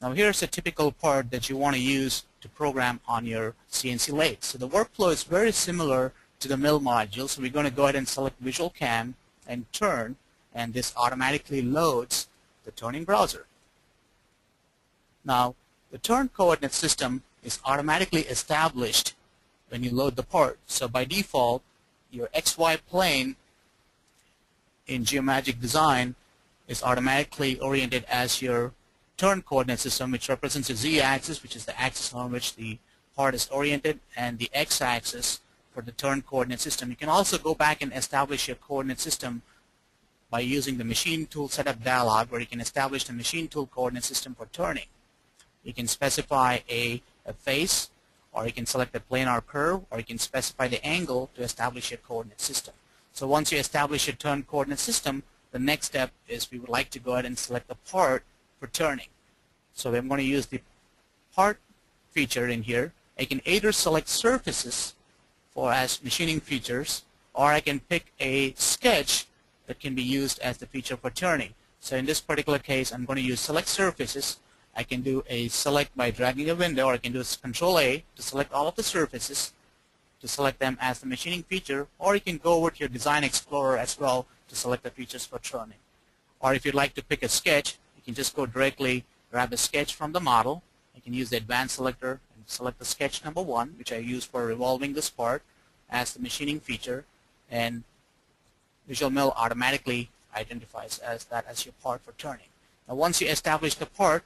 Now here's a typical part that you want to use to program on your CNC lathe. So the workflow is very similar to the mill module. So we're going to go ahead and select VisualCAM and turn, and this automatically loads the turning browser. Now the turn coordinate system is automatically established when you load the part. So by default, your XY plane in Geomagic Design is automatically oriented as your turn coordinate system, which represents the Z-axis, which is the axis on which the part is oriented, and the X-axis for the turn coordinate system. You can also go back and establish your coordinate system by using the machine tool setup dialog, where you can establish the machine tool coordinate system for turning. You can specify a face, or you can select a planar curve, or you can specify the angle to establish your coordinate system. So once you establish your turn coordinate system, the next step is we would like to go ahead and select the part for turning. So I'm going to use the part feature in here. I can either select surfaces for as machining features, or I can pick a sketch that can be used as the feature for turning. So in this particular case, I'm going to use select surfaces. I can do a select by dragging a window, or I can do Control A to select all of the surfaces, to select them as the machining feature, or you can go over to your Design Explorer as well to select the features for turning. Or if you'd like to pick a sketch, you can just go directly grab a sketch from the model. You can use the advanced selector and select the sketch number 1, which I use for revolving this part as the machining feature, and Visual Mill automatically identifies as that as your part for turning. Now once you establish the part,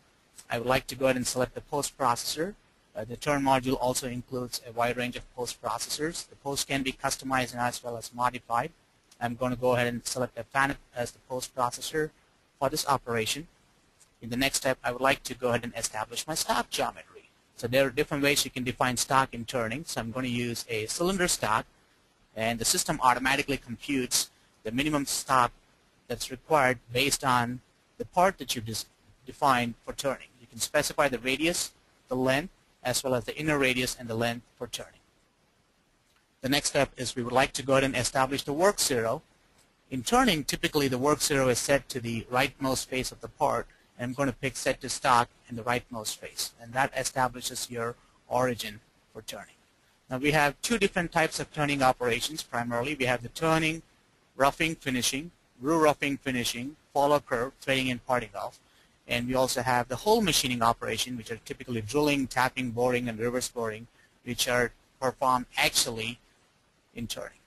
I would like to go ahead and select the post processor. The turn module also includes a wide range of post processors. The post can be customized as well as modified. I'm going to go ahead and select a FANUC as the post processor for this operation. In the next step, I would like to go ahead and establish my stock geometry. So there are different ways you can define stock in turning. So I'm going to use a cylinder stock, and the system automatically computes the minimum stock that's required based on the part that you defined for turning. You can specify the radius, the length, as well as the inner radius and the length for turning. The next step is we would like to go ahead and establish the work zero. In turning, typically the work zero is set to the rightmost face of the part, and I'm going to pick set to stock in the rightmost face, and that establishes your origin for turning. Now we have two different types of turning operations. Primarily we have the turning, roughing, finishing, groove roughing, finishing, follow curve, threading and parting off. And we also have the hole machining operation, which are typically drilling, tapping, boring, and reverse boring, which are performed actually in turning.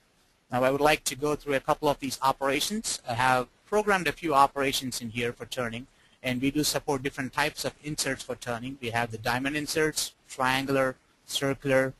Now I would like to go through a couple of these operations. I have programmed a few operations in here for turning, and we do support different types of inserts for turning. We have the diamond inserts, triangular, circular,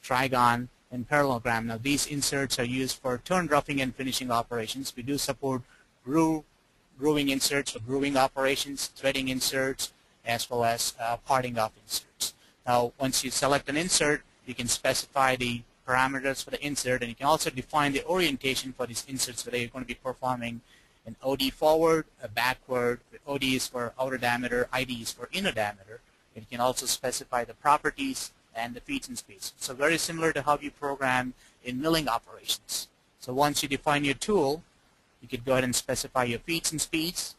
trigon, and parallelogram. Now these inserts are used for turn roughing and finishing operations. We do support grooving inserts for grooving operations, threading inserts, as well as parting off inserts. Now once you select an insert, you can specify the parameters for the insert, and you can also define the orientation for these inserts, whether you're going to be performing an OD forward, a backward. OD is for outer diameter, ID is for inner diameter. And you can also specify the properties and the feet and speeds. So very similar to how you program in milling operations. So once you define your tool, you can go ahead and specify your feet and speeds,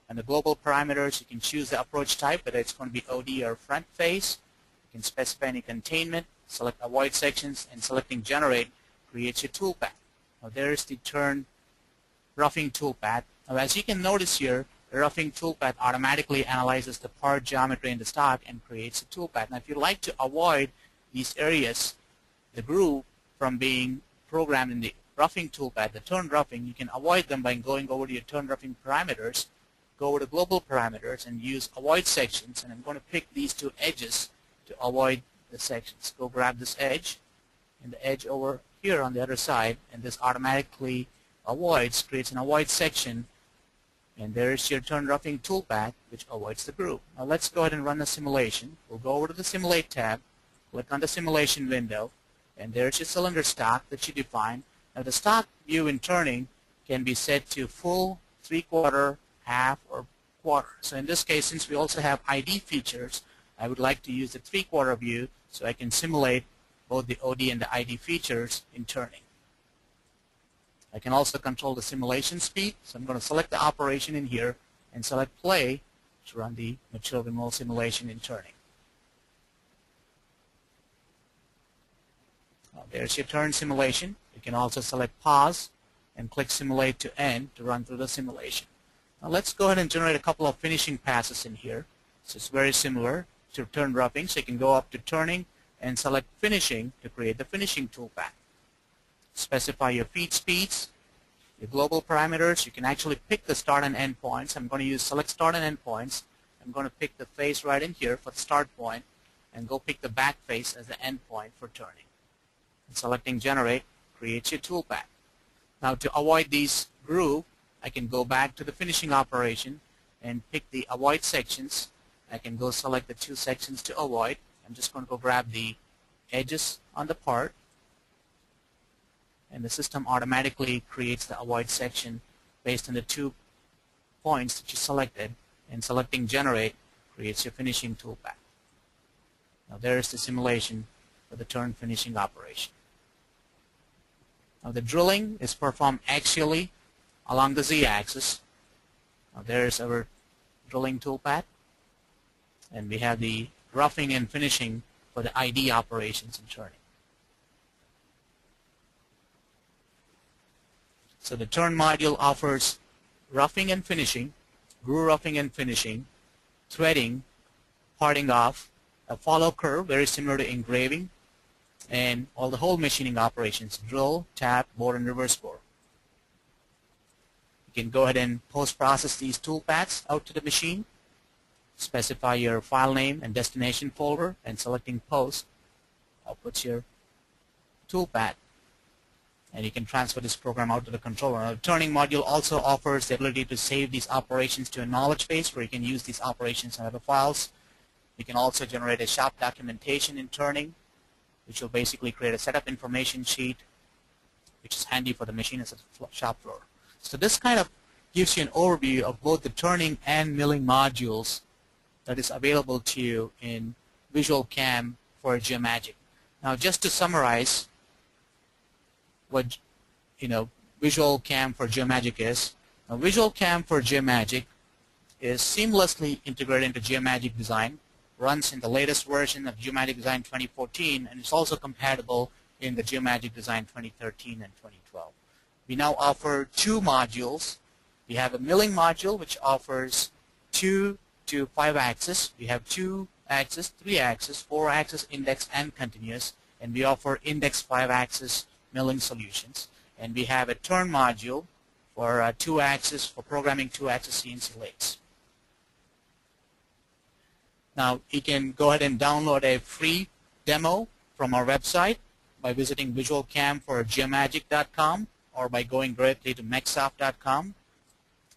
and the global parameters. You can choose the approach type, whether it's going to be OD or front face. You can specify any containment, select avoid sections, and selecting generate creates your toolpath. Now there's the turn roughing toolpath. Now as you can notice here, the roughing toolpath automatically analyzes the part geometry in the stock and creates a toolpath. Now if you'd like to avoid these areas, the groove, from being programmed in the roughing toolpath, the turn roughing, you can avoid them by going over to your turn roughing parameters, go over to global parameters, and use avoid sections. And I'm going to pick these two edges to avoid the sections. Go grab this edge and the edge over here on the other side, and this automatically avoids, creates an avoid section, and there's your turn roughing toolpath, which avoids the groove. Now let's go ahead and run the simulation. We'll go over to the Simulate tab, click on the simulation window, and there's your cylinder stock that you defined. Now the stock view in turning can be set to full, 3/4, half, or quarter. So in this case, since we also have ID features, I would like to use the 3/4 view so I can simulate both the OD and the ID features in turning. I can also control the simulation speed, so I'm going to select the operation in here and select play to run the material removal simulation in turning. There's your turn simulation. You can also select pause and click simulate to end to run through the simulation. Now let's go ahead and generate a couple of finishing passes in here. So it's very similar to turn roughing, so you can go up to turning and select finishing to create the finishing toolpath. Specify your feed speeds, your global parameters. You can actually pick the start and end points. I'm going to use select start and end points. I'm going to pick the face right in here for the start point, and go pick the back face as the end point for turning. And selecting generate creates your toolpath. Now to avoid these groove, I can go back to the finishing operation and pick the avoid sections I can go select the two sections to avoid. I'm just going to go grab the edges on the part, and the system automatically creates the avoid section based on the 2 points that you selected, and selecting generate creates your finishing toolpath. Now there's the simulation for the turn finishing operation. Now the drilling is performed axially along the z-axis. Now there's our drilling toolpath, and we have the roughing and finishing for the ID operations and turning. So the turn module offers roughing and finishing, groove roughing and finishing, threading, parting off, a follow curve very similar to engraving, and all the whole machining operations: drill, tap, bore, and reverse bore. You can go ahead and post-process these toolpaths out to the machine, specify your file name and destination folder, and selecting post outputs your toolpath, and you can transfer this program out to the controller. Now, the turning module also offers the ability to save these operations to a knowledge base where you can use these operations in other files. You can also generate a shop documentation in turning, which will basically create a setup information sheet, which is handy for the machinist at the shop floor. So this kind of gives you an overview of both the turning and milling modules that is available to you in VisualCAM for Geomagic. Now, just to summarize what VisualCAM for Geomagic is. Now, VisualCAM for Geomagic is seamlessly integrated into Geomagic Design, runs in the latest version of Geomagic Design 2014, and it's also compatible in the Geomagic Design 2013 and 2012. We now offer 2 modules. We have a milling module, which offers 2 to 5 axis. We have 2 axis, 3 axis, 4 axis, index, and continuous, and we offer index 5 axis milling solutions. And we have a turn module for 2 axis, for programming 2 axis CNC lathes. Now, you can go ahead and download a free demo from our website by visiting VisualCAM for Geomagic.com or by going directly to MecSoft.com.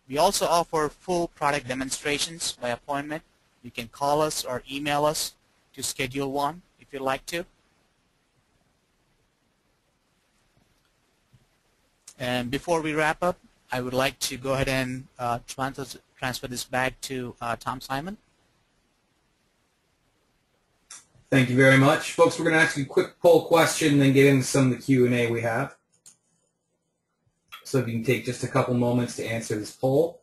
We also offer full product demonstrations by appointment. You can call us or email us to schedule one if you'd like to. And before we wrap up, I would like to go ahead and transfer this back to Tom Simon. Thank you very much. Folks, we're going to ask you a quick poll question and then get into some of the Q&A we have. So if you can take just a couple moments to answer this poll.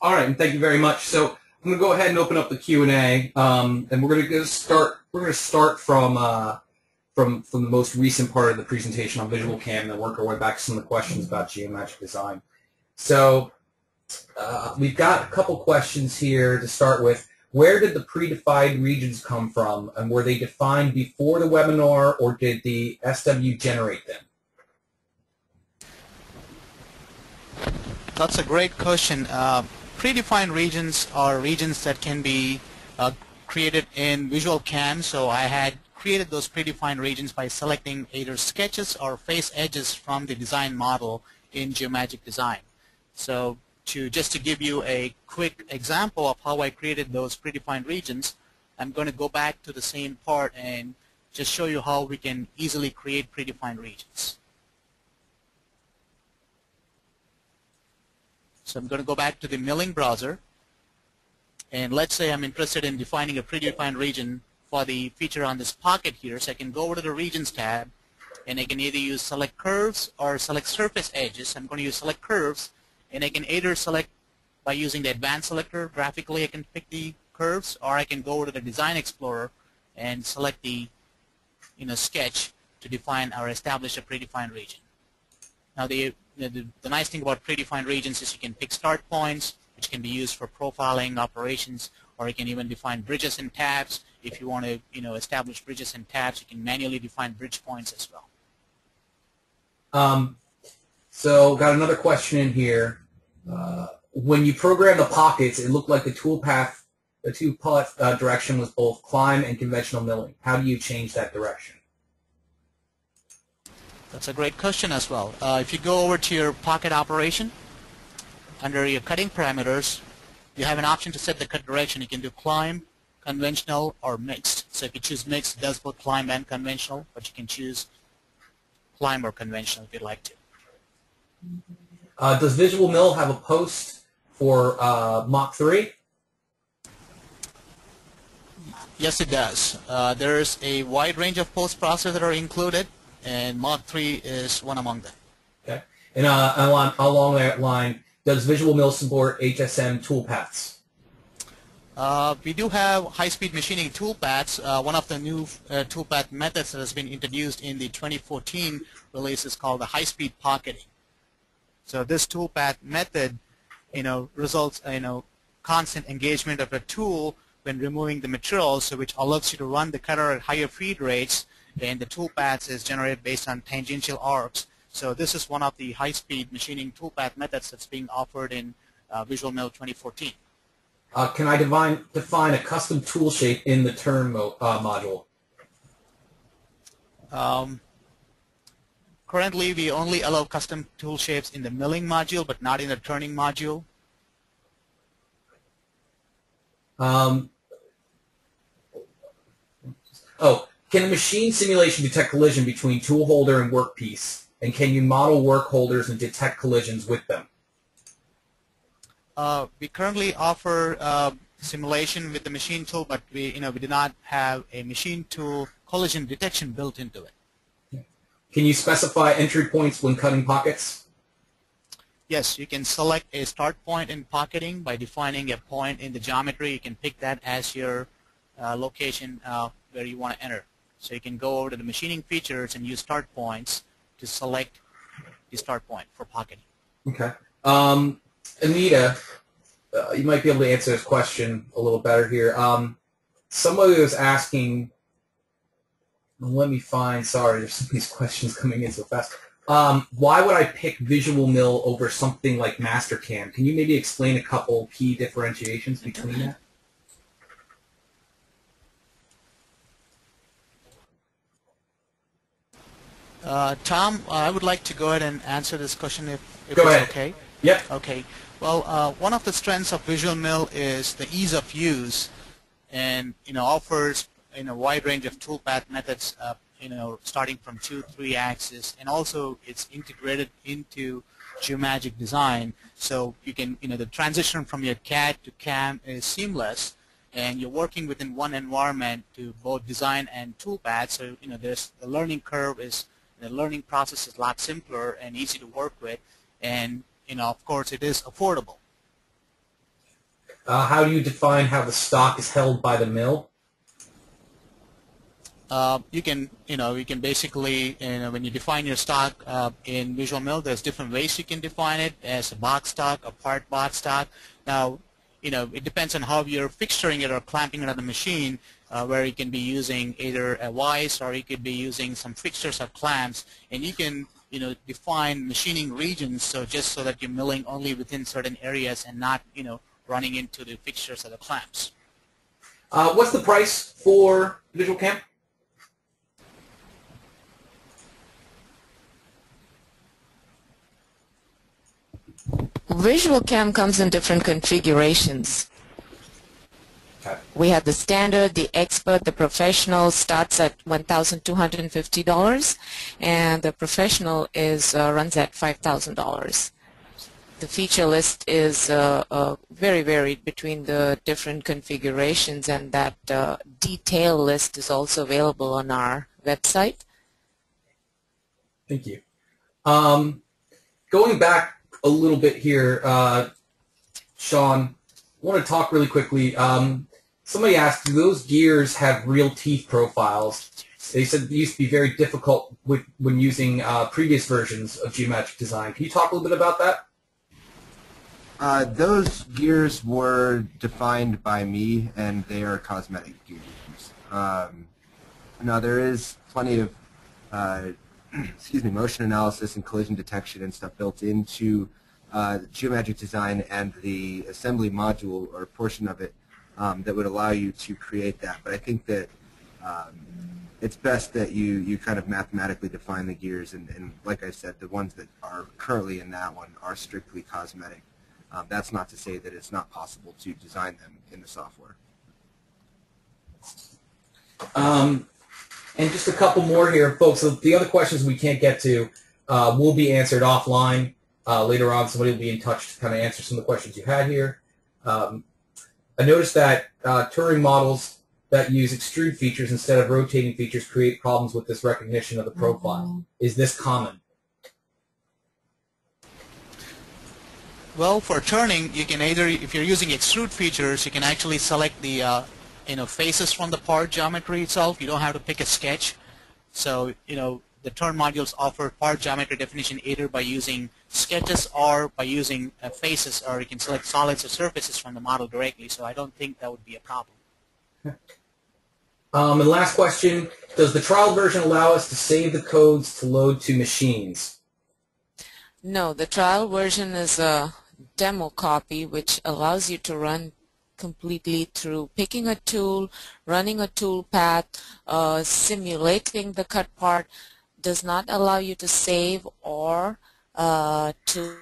All right, and thank you very much. So I'm going to go ahead and open up the Q&A, and we're going to start. We're going to start from the most recent part of the presentation on VisualCAM, and then work our way back to some of the questions about Geomagic Design. So we've got a couple questions here to start with. Where did the predefined regions come from, and were they defined before the webinar, or did the SW generate them? That's a great question. Predefined regions are regions that can be created in VisualCAM. So I had created those predefined regions by selecting either sketches or face edges from the design model in Geomagic Design. So just to give you a quick example of how I created those predefined regions, I'm going to go back to the same part and just show you how we can easily create predefined regions. So I'm going to go back to the milling browser, and let's say I'm interested in defining a predefined region for the feature on this pocket here. So I can go over to the Regions tab, and I can either use Select Curves or Select Surface Edges. I'm going to use Select Curves, and I can either select by using the Advanced Selector. Graphically, I can pick the curves, or I can go over to the Design Explorer and select the sketch to define or establish a predefined region. Now the nice thing about predefined regions is you can pick start points, which can be used for profiling operations, or you can even define bridges and tabs. If you want to, establish bridges and tabs, you can manually define bridge points as well. So got another question in here. When you program the pockets, it looked like the toolpath direction was both climb and conventional milling. How do you change that direction? That's a great question as well. If you go over to your pocket operation, under your cutting parameters, you have an option to set the cut direction. You can do climb, conventional, or mixed. So if you choose mixed, it does both climb and conventional, but you can choose climb or conventional if you'd like to. Does Visual Mill have a post for Mach 3? Yes, it does. There's a wide range of post processors that are included, and Mach 3 is one among them. Okay. And along that line, does Visual Mill support HSM toolpaths? We do have high-speed machining toolpaths. One of the new toolpath methods that has been introduced in the 2014 release is called the high-speed pocketing. So this toolpath method, results in constant engagement of the tool when removing the material, so which allows you to run the cutter at higher feed rates, and the toolpaths is generated based on tangential arcs. So this is one of the high-speed machining toolpath methods that's being offered in Visual Mill 2014. Can I define a custom tool shape in the turn module? Currently, we only allow custom tool shapes in the milling module, but not in the turning module. Can a machine simulation detect collision between tool holder and workpiece? And can you model work holders and detect collisions with them? We currently offer simulation with the machine tool, but we do not have a machine tool collision detection built into it. Can you specify entry points when cutting pockets? Yes, you can select a start point in pocketing by defining a point in the geometry. You can pick that as your location where you want to enter. So you can go over to the machining features and use start points to select the start point for pocketing. Okay. Anita, you might be able to answer this question a little better here. Somebody was asking, let me find, sorry, there's some of these questions coming in so fast. Why would I pick Visual Mill over something like MasterCAM? Can you maybe explain a couple key differentiations between that? Tom, I would like to go ahead and answer this question if Go it's ahead. okay. Yep. Okay. Well, one of the strengths of Visual Mill is the ease of use, and offers a wide range of toolpath methods. Starting from 2-3 axis, and also it's integrated into Geomagic Design. So you can, the transition from your CAD to CAM is seamless, and you're working within one environment to both design and toolpath. So there's the learning curve is. The learning process is a lot simpler and easy to work with, and of course it is affordable. How do you define how the stock is held by the mill? You can basically, when you define your stock in Visual Mill, there's different ways you can define it, as a box stock, a part box stock. Now, it depends on how you're fixturing it or clamping it on the machine, where you can be using either a vise or you could be using some fixtures or clamps, and you can define machining regions, so just so that you're milling only within certain areas and not running into the fixtures or the clamps. What's the price for VisualCAM? VisualCAM comes in different configurations. Okay. We have the standard, the expert, the professional starts at $1,250, and the professional runs at $5,000. The feature list is very varied between the different configurations, and that detail list is also available on our website. Thank you. Going back a little bit here, Sean, I want to talk really quickly. Somebody asked, do those gears have real teeth profiles? They said it used to be very difficult when using previous versions of Geomagic Design. Can you talk a little bit about that? Those gears were defined by me, and they are cosmetic gears. Now there is plenty of excuse me, motion analysis and collision detection and stuff built into Geomagic Design and the assembly module or portion of it that would allow you to create that. But I think that it's best that you kind of mathematically define the gears, and like I said, the ones that are currently in that one are strictly cosmetic. That's not to say that it's not possible to design them in the software. And just a couple more here, folks. So the other questions we can't get to will be answered offline. Later on, somebody will be in touch to kind of answer some of the questions you had here. I noticed that Turing models that use extrude features instead of rotating features create problems with this recognition of the profile. Is this common? Well, for turning, you can either, if you're using extrude features, you can actually select the faces from the part geometry itself. You don't have to pick a sketch. So, the turn modules offer part geometry definition either by using sketches or by using faces, or you can select solids or surfaces from the model directly. So I don't think that would be a problem. And last question, does the trial version allow us to save the codes to load to machines? No, the trial version is a demo copy which allows you to run completely through picking a tool, running a tool path, simulating the cut part. Does not allow you to save or to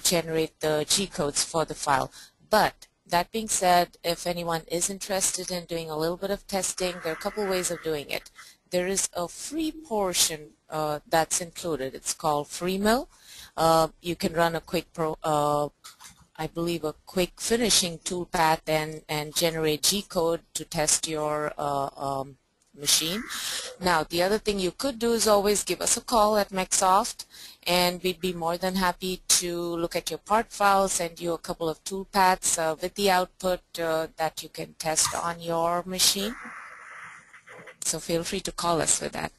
generate the G-codes for the file. But that being said, if anyone is interested in doing a little bit of testing, there are a couple ways of doing it. There is a free portion that's included. It's called FreeMill. You can run a quick I believe a quick finishing toolpath and generate G-code to test your machine. Now, the other thing you could do is always give us a call at MecSoft, and we'd be more than happy to look at your part file, send you a couple of toolpaths with the output that you can test on your machine. So feel free to call us with that.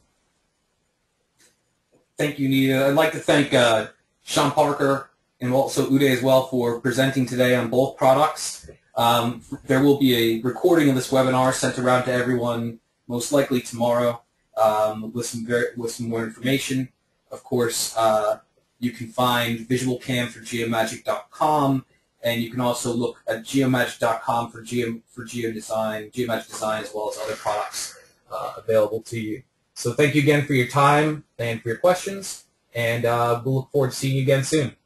Thank you, Nita. I'd like to thank Sean Parker and also Uday as well for presenting today on both products. There will be a recording of this webinar sent around to everyone most likely tomorrow with some more information. Of course, you can find VisualCAM for Geomagic.com, and you can also look at Geomagic.com for Geomagic Design, as well as other products available to you. So thank you again for your time and for your questions, and we'll look forward to seeing you again soon.